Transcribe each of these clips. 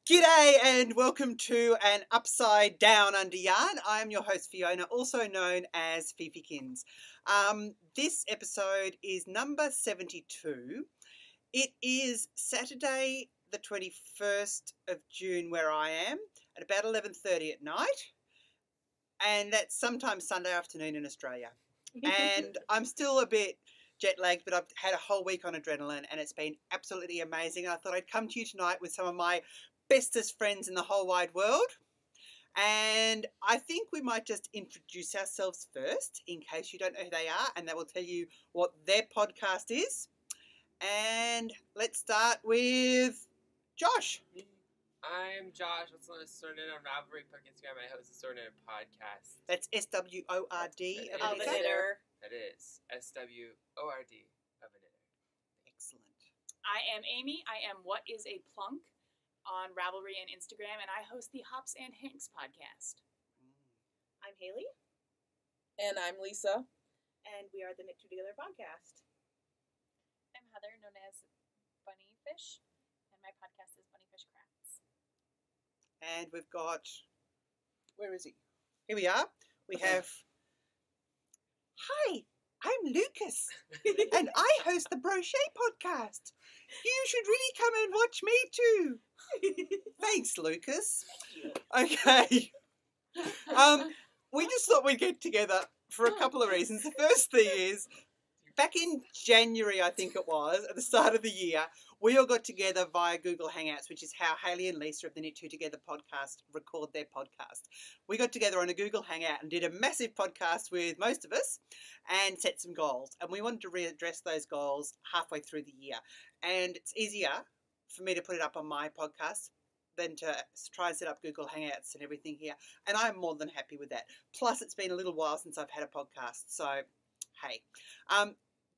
G'day and welcome to an Upside Down Under Yarn. I am your host Fiona, also known as Fifikins. This episode is number 72. It is Saturday the 21st of June where I am at about 11:30 at night, and that's sometimes Sunday afternoon in Australia. And I'm still a bit jet lagged, but I've had a whole week on adrenaline and it's been absolutely amazing. I thought I'd come to you tonight with some of my bestest friends in the whole wide world, and I think we might just introduce ourselves first in case you don't know who they are, and they will tell you what their podcast is. And let's start with Josh. I'm Josh. What's on the Sorted on Ravelry Instagram? I host the Sorted podcast. That's SWORD. Of a knitter. That is SWORD of a knitter. Excellent. I am Amy. I am What is a Plunk on Ravelry and Instagram, and I host the Hops and Hanks podcast. I'm Haley. And I'm Lisa. And we are the Knit Two Together podcast. I'm Heather, known as Bunnyfish, and my podcast is Bunnyfish Crafts. And we've got, where is he? Here we are. We have, hi, I'm Lucas, and I host the Brochet podcast. You should really come and watch me too. Thanks, Lucas. Okay. We just thought we'd get together for a couple of reasons. The first thing is, back in January, I think it was, at the start of the year, we all got together via Google Hangouts, which is how Haley and Lisa of the Knit Two Together podcast record their podcast. We got together on a Google Hangout and did a massive podcast with most of us and set some goals. And we wanted to readdress those goals halfway through the year. And it's easier for me to put it up on my podcast than to try and set up Google Hangouts and everything here. And I'm more than happy with that. Plus, it's been a little while since I've had a podcast. So, hey.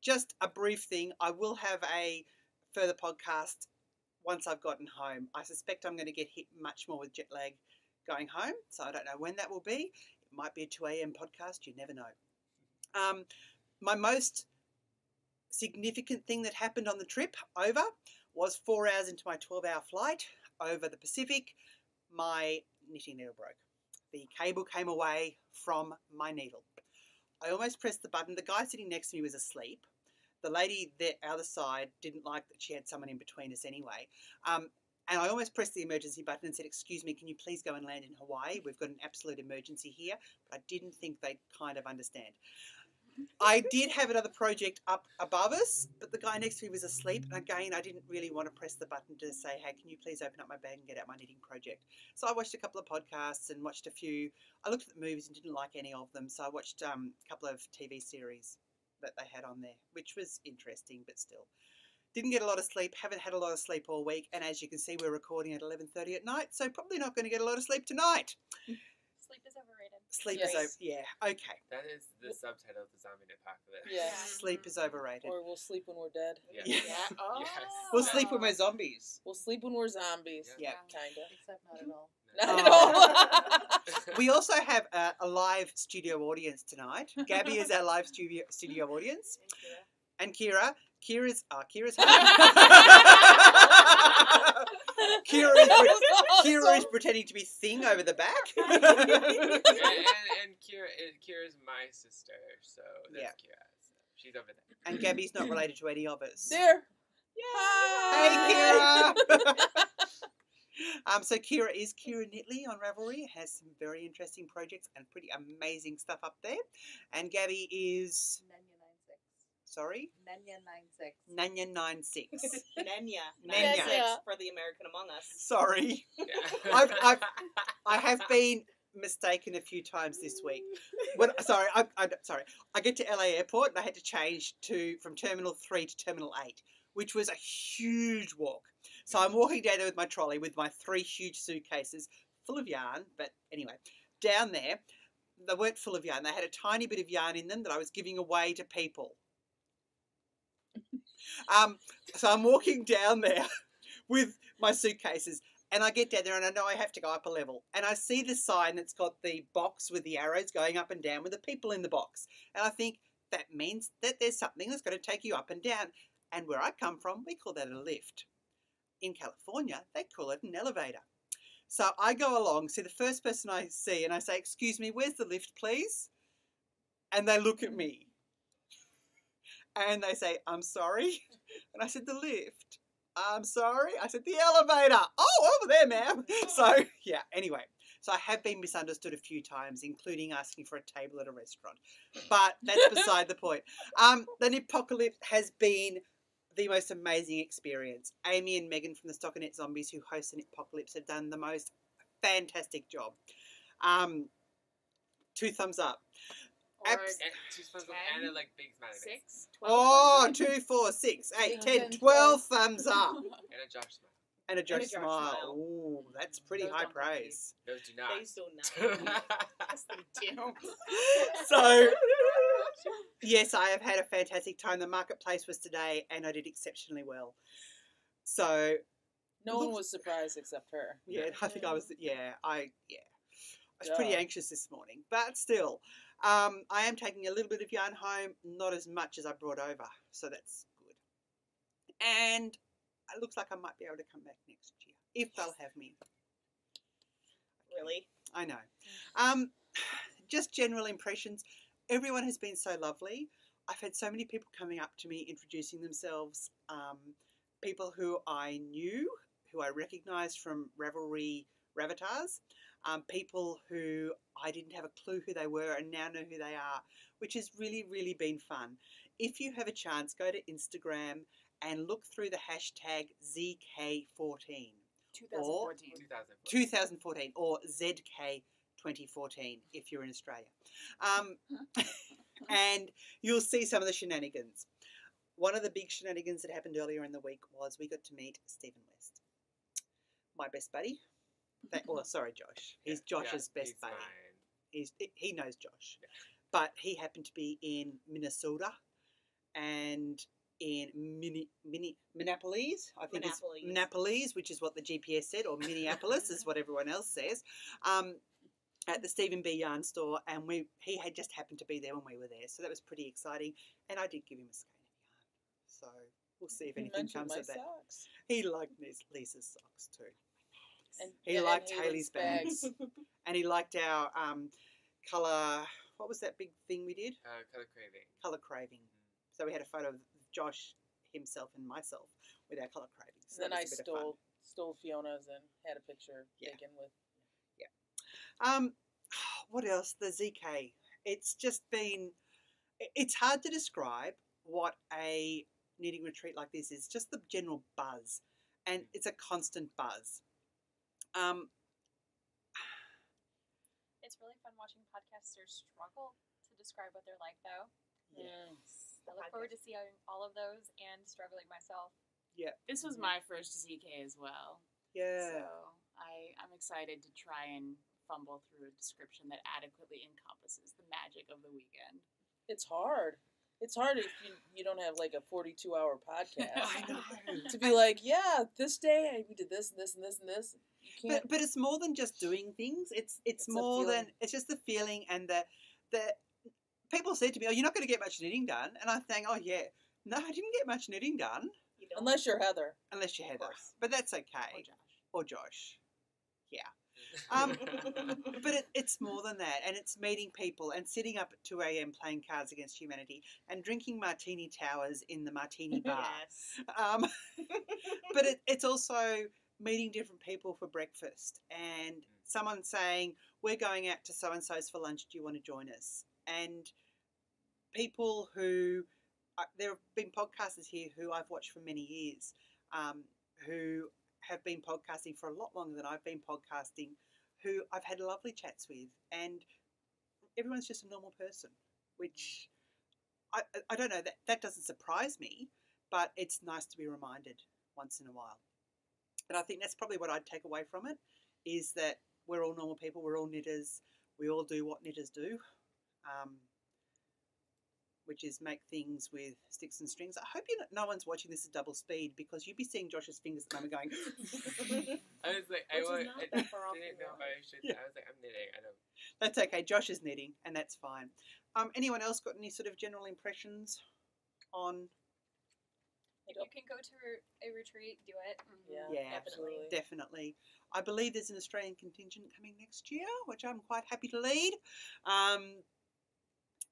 Just a brief thing. I will have a further podcast once I've gotten home. I suspect I'm going to get hit much more with jet lag going home. So I don't know when that will be. It might be a 2 a.m. podcast. You never know. My most significant thing that happened on the trip over was 4 hours into my 12-hour flight over the Pacific, my knitting needle broke. The cable came away from my needle. I almost pressed the button. The guy sitting next to me was asleep. The lady the other side didn't like that she had someone in between us anyway. And I almost pressed the emergency button and said, "Excuse me, can you please go and land in Hawaii? We've got an absolute emergency here." But I didn't think they'd kind of understand. I did have another project up above us, but the guy next to me was asleep. And again, I didn't really want to press the button to say, "Hey, can you please open up my bag and get out my knitting project?" So I watched a couple of podcasts and watched a few. I looked at the movies and didn't like any of them. So I watched a couple of TV series that they had on there, which was interesting, but still. Didn't get a lot of sleep, haven't had a lot of sleep all week, and as you can see, we're recording at 11:30 at night, so probably not going to get a lot of sleep tonight. Sleep is overrated. Sleep Yes. is over, yeah, okay. That is the subtitle of the zombie apocalypse. Yeah. Sleep is overrated. Or we'll sleep when we're dead. Yeah. Yeah. Oh. Yes. We'll sleep when we're zombies. We'll sleep when we're zombies. Yeah. Kinda. Except not at all. Not at Oh. all. We also have a live studio audience tonight. Gabby is our live studio audience. And Kira. Kira's Kira is pretending to be Thing over the back. and Kira's my sister, so that's Yeah. Kira. So she's over there. And Gabby's not related to any of us. There. Hey, Hi. Kira! So Kira is Kira Knitley on Ravelry, has some very interesting projects and pretty amazing stuff up there. And Gabby is, Nanya96. sorry? Nanya96. Nanya96. Nanya. Nanya. Yeah. For the American among us. Sorry. Yeah. I have been mistaken a few times this week. Sorry. I get to LA Airport and I had to change from Terminal 3 to Terminal 8, which was a huge walk. So I'm walking down there with my trolley with my 3 huge suitcases full of yarn. But anyway, down there, they weren't full of yarn. They had a tiny bit of yarn in them that I was giving away to people. So I'm walking down there with my suitcases, and I get down there and I know I have to go up a level, and I see the sign that's got the box with the arrows going up and down with the people in the box, and I think that means that there's something that's going to take you up and down. And where I come from, we call that a lift. In California, they call it an elevator. So I go along, see the first person I see, and I say, "Excuse me, where's the lift, please?" And they look at me. And they say, "I'm sorry." And I said, "The lift." "I'm sorry." I said, "The elevator." "Oh, over there, ma'am." So, yeah, anyway. So I have been misunderstood a few times, including asking for a table at a restaurant. But that's beside the point. The apocalypse has been the most amazing experience. Amy and Megan from the Stockernet Zombies, who host the apocalypse, have done the most fantastic job. 2 thumbs up. Or Abs- And she's supposed to 10, and like big smiley face. 6, 12. Oh, 2, 4, 6, 8, 10, 12 thumbs up. And a Josh smile. And a Josh Josh smile. smile. Ooh, that's pretty Those high don't count, praise. Those do They not. do not. Yes, they do. So, yes, I have had a fantastic time. The marketplace was today, and I did exceptionally well. So, No one was surprised except her. yeah, I think I was, I was pretty Duh. anxious this morning, but still, I am taking a little bit of yarn home, not as much as I brought over, so that's good. And it looks like I might be able to come back next year, if they'll have me. Really? I know. Just general impressions. Everyone has been so lovely. I've had so many people coming up to me, introducing themselves, people who I knew, who I recognised from Ravelry Ravatars, people who I didn't have a clue who they were and now know who they are, which has really, really been fun. If you have a chance, go to Instagram and look through the hashtag ZK2014. 2014. 2004. 2014 or ZK2014 if you're in Australia. And you'll see some of the shenanigans. One of the big shenanigans that happened earlier in the week was we got to meet Stephen West, my best buddy. Sorry, Josh. He's Josh's best buddy. He knows Josh. Yeah. But he happened to be in Minnesota and in Minneapolis, I think it's Minneapolis, which is what the GPS said, or Minneapolis is what everyone else says, at the Stephen B. Yarn store, and he had just happened to be there when we were there, so that was pretty exciting, and I did give him a skein of yarn, so we'll see if anything comes of that. Socks. He liked Lisa's socks too. And, He and liked Haley's Haley's bags. And he liked our colour, what was that big thing we did? Color craving. Colour craving. So we had a photo of Josh, himself, and myself with our colour cravings. So then that I was a bit of fun. stole Fiona's and had a picture Yeah. taken with. What else? The ZK. It's just been, it's hard to describe what a knitting retreat like this is. Just the general buzz. And it's a constant buzz. It's really fun watching podcasters struggle to describe what they're like, though. Yes. I look forward to seeing all of those and struggling myself. This was my first ZK as well. Yeah. So I'm excited to try and fumble through a description that adequately encompasses the magic of the weekend. It's hard. It's hard if you don't have like a 42-hour podcast. I know. To be like, yeah, this day we did this and this and this and this. You can't. But it's more than just doing things. It's a more than, feeling. it's just the feeling and the people said to me, "Oh, you're not going to get much knitting done." And I'm saying, "Oh yeah, no, I didn't get much knitting done You don't? Unless you're Heather. unless you're Heather." course. But that's Or okay. Josh. Or Josh. Yeah. But it's more than that, and it's meeting people and sitting up at 2 a.m. playing Cards Against Humanity and drinking martini towers in the martini bar. Yes. But it's also meeting different people for breakfast and someone saying, "We're going out to so-and-so's for lunch, do you want to join us?" And people who, there have been podcasters here who I've watched for many years, who have been podcasting for a lot longer than I've been podcasting, who I've had lovely chats with, and everyone's just a normal person, which I don't know, that doesn't surprise me, but it's nice to be reminded once in a while. And I think that's probably what I'd take away from it, is that we're all normal people, we're all knitters, we all do what knitters do, which is make things with sticks and strings. I hope no one's watching this at double speed, because you'd be seeing Josh's fingers at the moment going... I was like, Which is not that far off didn't from know if I should. Yeah. I was like, I'm knitting. I know. That's okay. Josh is knitting, and that's fine. Anyone else got any sort of general impressions on If you can go to a retreat, do it. Yeah, Yeah, absolutely. definitely. I believe there's an Australian contingent coming next year, which I'm quite happy to lead.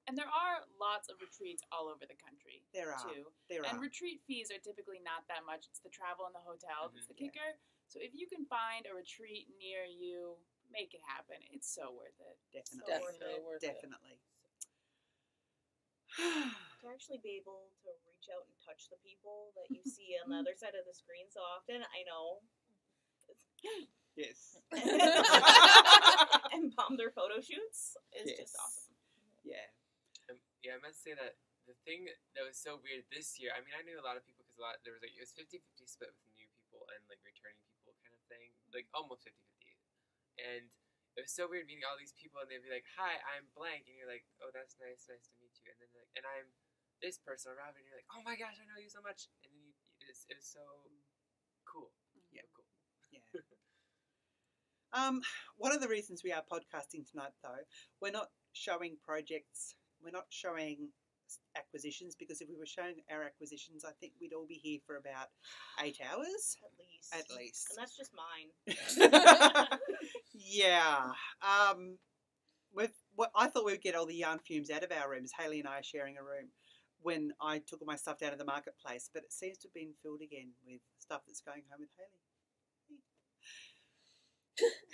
And there are lots of retreats all over the country. There are. Too. There And are. retreat fees are typically not that much. It's the travel and the hotel that's the kicker. So if you can find a retreat near you, make it happen. It's so worth it. Definitely. Definitely worth it. Definitely. To actually be able to reach out and touch the people that you see on the other side of the screen so often, I know. Yes. And bomb their photo shoots is Yes. just awesome. Yeah. Yeah, I must say that the thing that was so weird this year, I mean, I knew a lot of people because there was like, it was 50-50 split with new people and like returning people kind of thing, like almost 50-50. And it was so weird meeting all these people and they'd be like, hi, I'm blank. And you're like, oh, that's nice to meet you. And then like, and I'm this person, Robin. And you're like, oh my gosh, I know you so much. And then it was so cool. Yeah. So cool. Yeah. One of the reasons we are podcasting tonight, though, we're not showing projects, we're not showing acquisitions, because if we were showing our acquisitions, I think we'd all be here for about 8 hours. At At least. And that's just mine. Yeah. I thought we'd get all the yarn fumes out of our rooms. Hayley and I are sharing a room when I took all my stuff down to the marketplace, but it seems to have been filled again with stuff that's going home with Hayley.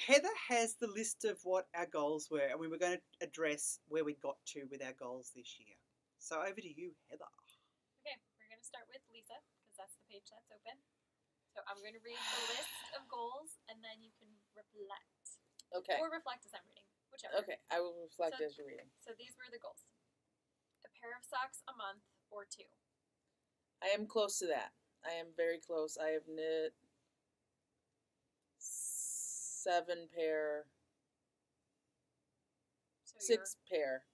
Heather has the list of what our goals were, and we were going to address where we got to with our goals this year. So over to you, Heather. Okay, we're going to start with Lisa, because that's the page that's open. So I'm going to read the list of goals, and then you can reflect. Okay. Or reflect as I'm reading, whichever. Okay, I will reflect So- as you're reading. So these were the goals. A pair of socks a month or 2. I am close to that. I am very close. I have knit 7 pair, So 6 pair,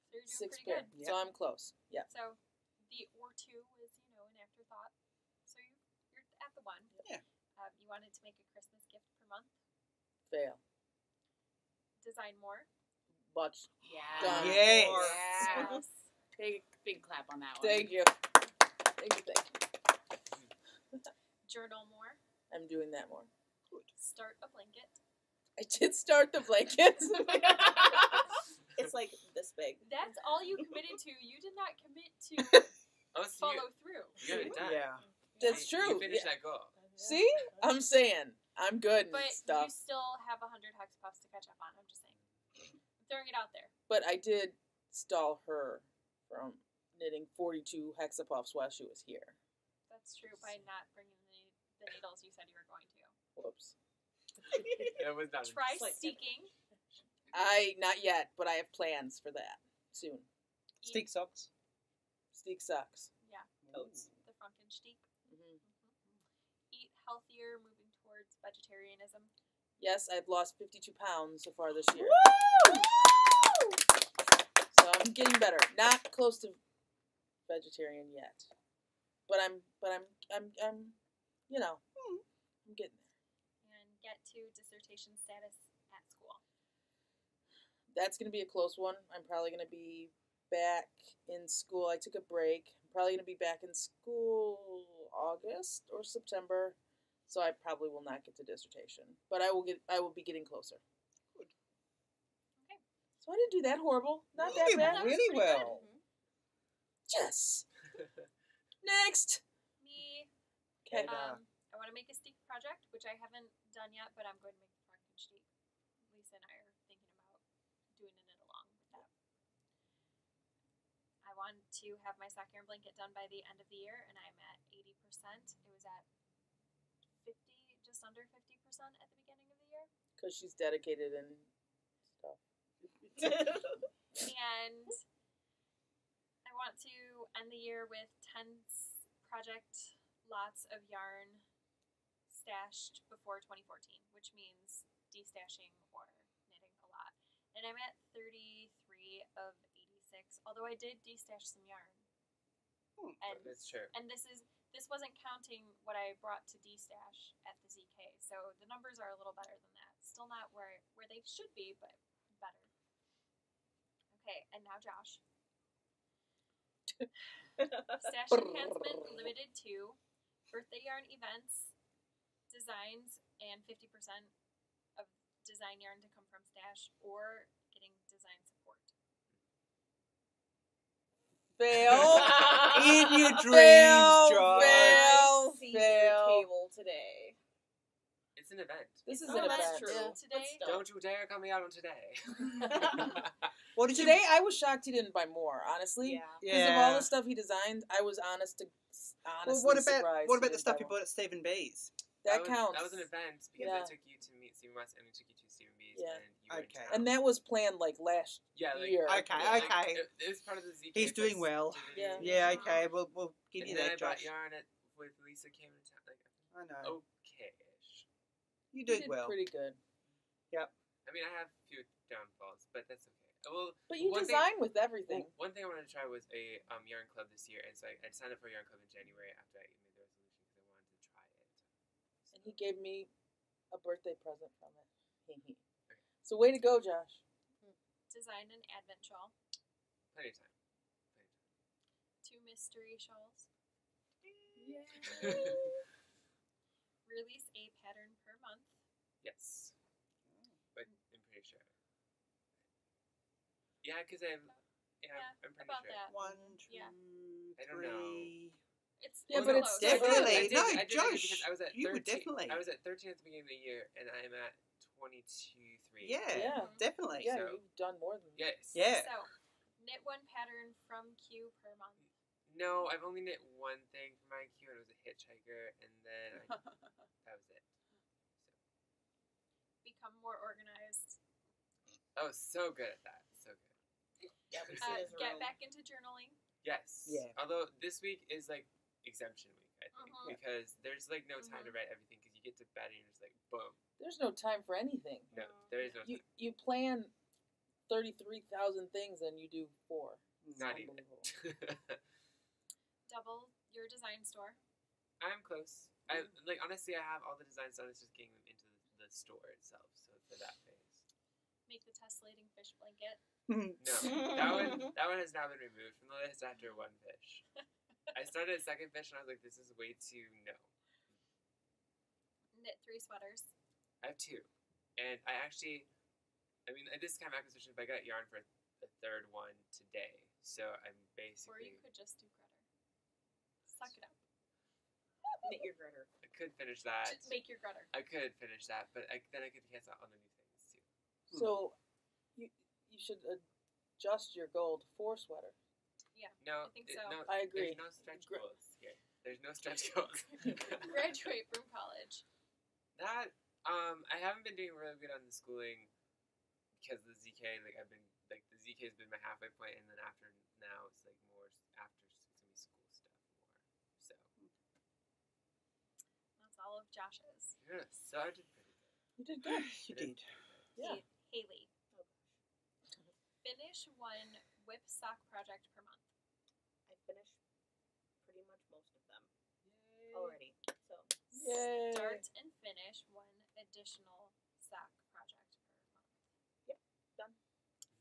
you're doing 6 pretty pair. good. Yep. So I'm close. Yeah. So the or 2 was, an afterthought. So you're at the 1. Yeah. You wanted to make a Christmas gift per month. Fail. Design more. Much. Yeah. Done. Yes. Yes. Big clap on that one. Thank you. Thank you. Journal more. I'm doing that more. Start a blanket. I did start the blankets. It's like this big. That's all you committed to. You did not commit to Oh, so follow through. you got it done. Yeah. That's You true. finished Yeah. that goal. See? I'm saying. I'm good and But you stuff. still have 100 hex puffs to catch up on. I'm just saying. I'm throwing it out there. But I did stall her from knitting 42 hexapuffs while she was here. That's true by not bringing the needles you said you were going to. Whoops. That was not. Try like- steeking. Not yet, but I have plans for that soon. Stick socks. Steak sucks. Yeah, Totes. the Frankensteak. Hmm. Eat healthier, moving towards vegetarianism. Yes, I've lost 52 pounds so far this year. So I'm getting better. Not close to vegetarian yet, but I'm I'm getting there. And get to dissertation status at school. That's gonna be a close one. I'm probably gonna be back in school. I took a break. I'm probably gonna be back in school August or September, so I probably will not get to dissertation, but I will be getting closer. Good. Okay. So I didn't do that horrible. Not You that did bad. That was really pretty good. well. Yes. Next. Me. Okay. I want to make a steak project, which I haven't done yet, but I'm going to make the Frankensteak. Lisa and I are thinking about doing a knit along with that. I want to have my sock yarn blanket done by the end of the year, and I'm at 80%. It was at 50, just under 50% at the beginning of the year. Because she's dedicated and stuff. And I want to end the year with 10 project lots of yarn stashed before 2014, which means destashing or knitting a lot. And I'm at 33 of 86, although I did destash some yarn. And That's true. and this wasn't counting what I brought to destash at the ZK, so the numbers are a little better than that. Still not where they should be, but better. Okay, and now Josh. Stash enhancement limited to birthday yarn events, designs, and 50% of design yarn to come from stash, or getting design support. Fail. In your dreams, Fail. Josh. Fail. See your Fail. table today. It's an event. This is Oh, an that's event. true. Yeah. Today, But Don't you dare come me out on today. What did Today, I was shocked he didn't buy more. Honestly, Yeah. you? because of all the stuff he designed, I was honestly Well, what surprised. about he the didn't stuff buy you more. bought at Stephen B's? That counts. That was an event because Yeah. I took you to meet Stephen West and we took you to Stephen B's Yeah. and you were in Okay. town. And that was planned like last yeah, like, year. Okay, like, okay. It was part of the ZK. He's doing well. Yeah. Yeah, okay, we'll give And you then that, I bought Josh. yarn with Lisa came into town. Like, I know. okay-ish. You You did did well. pretty good. I mean, I have a few downfalls, but that's okay. Well, But you one thing- design with everything. One thing I wanted to try was a yarn club this year, and so I signed up for a yarn club in January after I made the resolution because I wanted to try it. And he gave me a birthday present from it. So way to go, Josh. designed an advent shawl, Plenty of time. 2 mystery shawls, Yeah. release a pattern per month, Yes. But I'm pretty sure. Yeah, because I'm pretty about sure. that. 1, 2, Yeah. I don't know. 3. It's Yeah, Well, but no, it's I did- definitely- I did no, it because Josh, I was at 13. you were definitely- I was at 13 at the beginning of the year, and I'm at 22.3. Yeah, Yeah. definitely. Yeah, So- you've done more than Yes. Yeah. So, knit 1 pattern from Q per month. No, I've only knit one thing for my queue, and it was a hitchhiker, and then that was it. Become more organized. Oh, so good at that. So good. Yeah, we see his Get room. back into journaling. Yes. Yeah. Although this week is like exemption week, I think, Mhm. because there's like no time to write everything because you get to bed and you're just like, boom. There's no time for anything. No, there is no time. You plan 33,000 things and you do 4. It's Not even. unbelievable. Double your design store. I'm close. I like honestly, I have all the designs done. It's just getting them into the store itself. So for that phase. Make the tessellating fish blanket. No, that one has now been removed from the list after 1 fish. I started a 2nd fish and I was like, this is way too no. Knit 3 sweaters. I have 2, and I mean, this kind of acquisition, but I got yarn for the 3rd one today, so I'm Or basically you could just do Grutter. Suck it up. Knit your gritter. I could finish that. Just make your Grutter. I could finish that, but then I could cancel out on the new things too. So you should adjust your goal to 4 sweater. No, I think so. No, I agree. There's no stretch goals here. There's no stretch goals. Graduate from college. That I haven't been doing really good on the schooling because the ZK. Like the ZK has been my halfway point, and then after now it's like more after it's gonna be school stuff more. So That's all of Josh's. yeah, so I did pretty good. You did good. You did. Yeah. Haley. Finish 1 whip sock project per month. I finished pretty much most of them already. So Yay. Start and finish 1 additional sock project per month. Yep, done.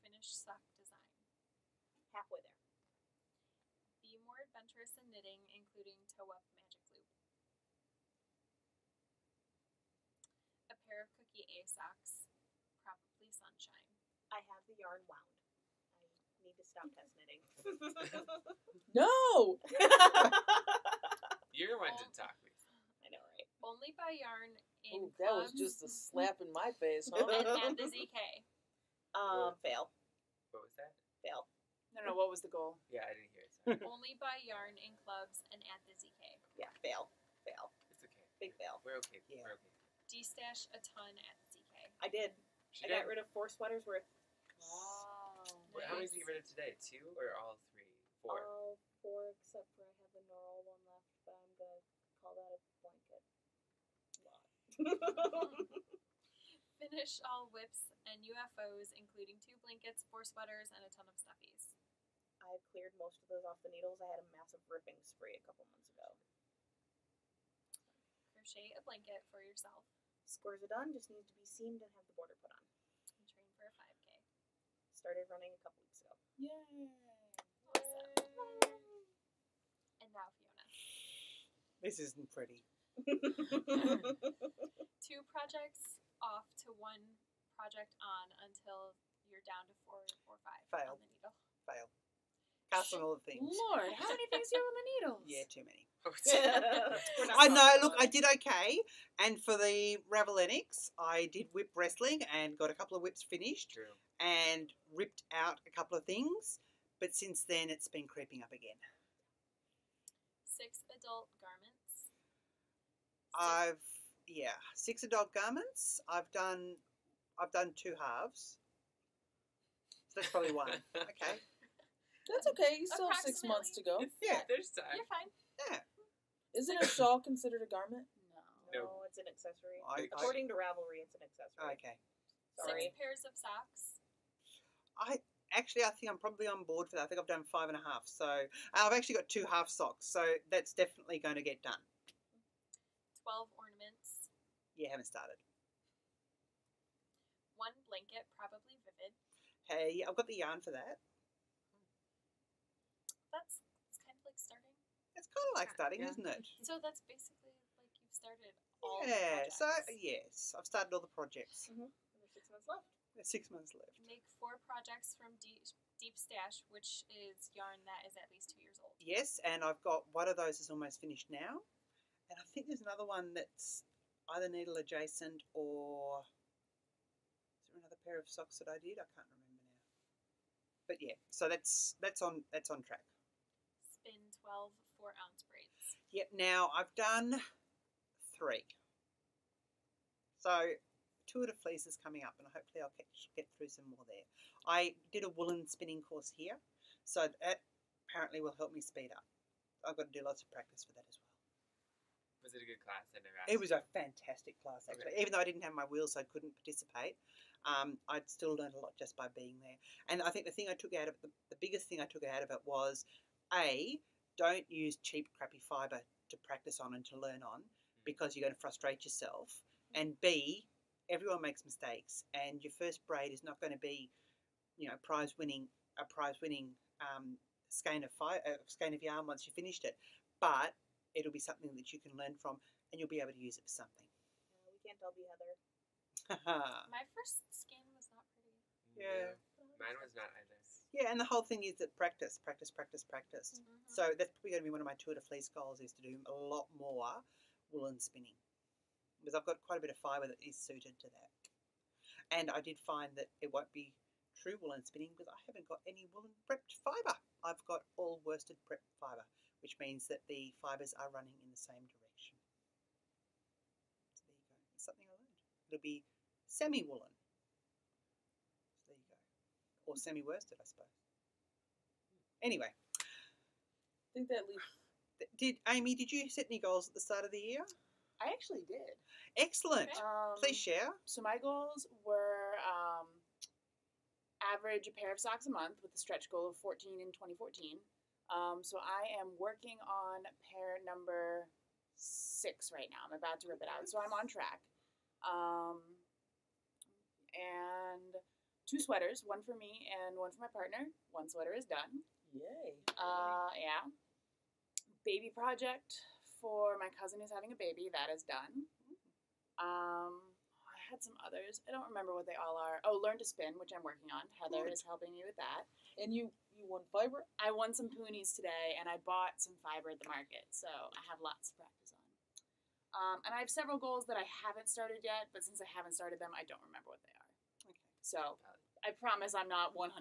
Finish sock design. halfway there. Be more adventurous in knitting, including toe up magic loop. A pair of cookie A socks, probably sunshine. I have the yarn wound. I need to stop test knitting. No! You're one to talk, Lisa. I know, right? Only buy yarn in Ooh, that was clubs just a slap in my face, and huh? at the ZK. Fail. What was that? Fail. No, what was the goal? Yeah, I didn't hear it. Sorry. Only buy yarn in clubs and at the ZK. Yeah, fail. Fail. It's okay. Big fail. We're okay. Yeah. We're okay. De-stash a ton at the ZK. I did. She I got did. rid of 4 sweaters worth. Wow. How many did you get rid of today? 2 or all 3? 4? All 4 except for I have the Norl one left, but I'm gonna call that a blanket. Finish all whips and UFOs, including 2 blankets, 4 sweaters, and a ton of stuffies. I cleared most of those off the needles. I had a massive ripping spree a couple months ago. Crochet a blanket for yourself Squares are done, just needs to be seamed and have the border put on. and train for a 5K. Started running a couple weeks ago. Yay. Awesome. This isn't pretty. 2 projects off to 1 project on until you're down to 4 or 5 Fail. on the needle. Fail. Cast on all the things. Lord, how many things do you have on the needles? Yeah, too many. We're not I know. talking Look, about I it. did okay. And for the Ravelinics, I did whip wrestling and got a couple of whips finished True. and ripped out a couple of things. But since then, it's been creeping up again. 6 adult garments. 6 adult garments. I've done 2 halves. So that's probably 1. Okay. That's okay. You still have 6 months to go. Yeah. There's time. You're fine. Yeah. Isn't a shawl considered a garment? No. No, it's an accessory. I- According to Ravelry, it's an accessory. Okay. 6 Sorry. pairs of socks. I think I'm probably on board for that. I think I've done 5.5. So I've actually got 2 half socks. So that's definitely going to get done. 12 ornaments. Yeah, haven't started. 1 blanket, probably vivid. Hey, I've got the yarn for that. It's kind of like starting. It's kind of like starting, Yeah. isn't it? So that's basically like you've started all Yeah. the So projects. yes, I've started all the projects. There's 6 months left. There's 6 months left. Make 4 projects from Deep Stash, which is yarn that is at least 2 years old. Yes, and I've got one of those is almost finished now, and I think there's another one that's either needle adjacent or is there another pair of socks that I did? I can't remember now. But yeah, so that's on track. Spin 12 4-ounce braids. Yep. Now I've done 3. So 2 of the fleeces coming up, and hopefully I'll get through some more there. I did a woolen spinning course here, so that apparently will help me speed up. I've got to do lots of practice for that as well. Was it a good class? I never asked. It was a fantastic class, actually. Okay. Even though I didn't have my wheels, I couldn't participate. I'd still learned a lot just by being there. And I think the thing I took out of it, the biggest thing I took out of it was, A, don't use cheap, crappy fibre to practice on and to learn on because you're going to frustrate yourself. And B, everyone makes mistakes, and your first braid is not going to be, a prize winning skein of yarn once you finished it, but it'll be something that you can learn from, and you'll be able to use it for something. We can't all be Heather. My first skein was not pretty. Yeah. Mine was not either. Yeah, and the whole thing is that practice. Mhm. So that's probably going to be one of my Tour de Fleece goals, is to do a lot more woolen spinning, because I've got quite a bit of fibre that is suited to that. And I did find that it won't be true woolen spinning because I haven't got any woolen prepped fibre. I've got all worsted prepped fibre, which means that the fibres are running in the same direction. So there you go. It's something I learned. It'll be semi-woolen. So there you go. Or semi-worsted, I suppose. Anyway, I think that leaves. Amy, did you set any goals at the start of the year? I actually did. Excellent. Please share. So my goals were average a pair of socks a month with a stretch goal of 14 in 2014. So I am working on pair number 6 right now. I'm about to rip it out. So I'm on track. And 2 sweaters, 1 for me and 1 for my partner. 1 sweater is done. Yay. Yeah. Baby project for my cousin who's having a baby. That is done. I had some others. I don't remember what they all are. Oh, Learn to Spin, which I'm working on. Heather Good. is helping me with that. And you won fiber? I won some poonies today, and I bought some fiber at the market, so I have lots to practice on. And I have several goals that I haven't started yet, but since I haven't started them, I don't remember what they are. Okay. So I promise I'm not 100%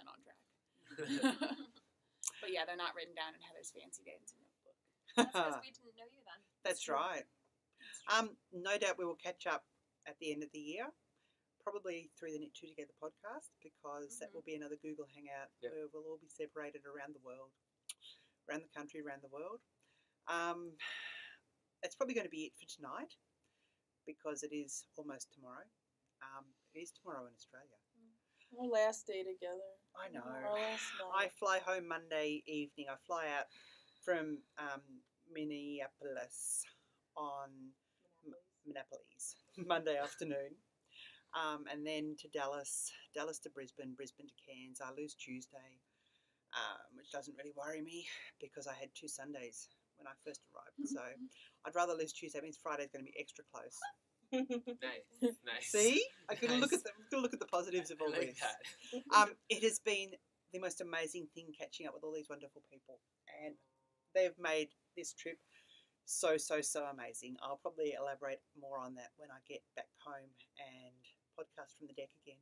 on track. But yeah, they're not written down in Heather's fancy dancy notebook. That's because we didn't know you then. That's right. No doubt we will catch up at the end of the year, probably through the Knit Two Together podcast, because that will be another Google Hangout where we'll all be separated around the world, around the country, around the world. That's probably going to be it for tonight, because it is almost tomorrow. It is tomorrow in Australia. Our last day together. I know. Our last I night. fly home Monday evening. I fly out from Minneapolis on Minneapolis Monday afternoon, and then to Dallas to Brisbane to Cairns. I lose Tuesday, which doesn't really worry me because I had 2 Sundays when I first arrived. So I'd rather lose Tuesday. It means Friday's going to be extra close. Nice. See, I got to look Nice. at the positives of all I like this. that. It has been the most amazing thing catching up with all these wonderful people, and they've made this trip so amazing. I'll probably elaborate more on that when I get back home and podcast from the deck again.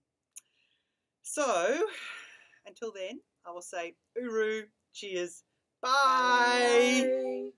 So until then, I will say uru, cheers, bye. Bye.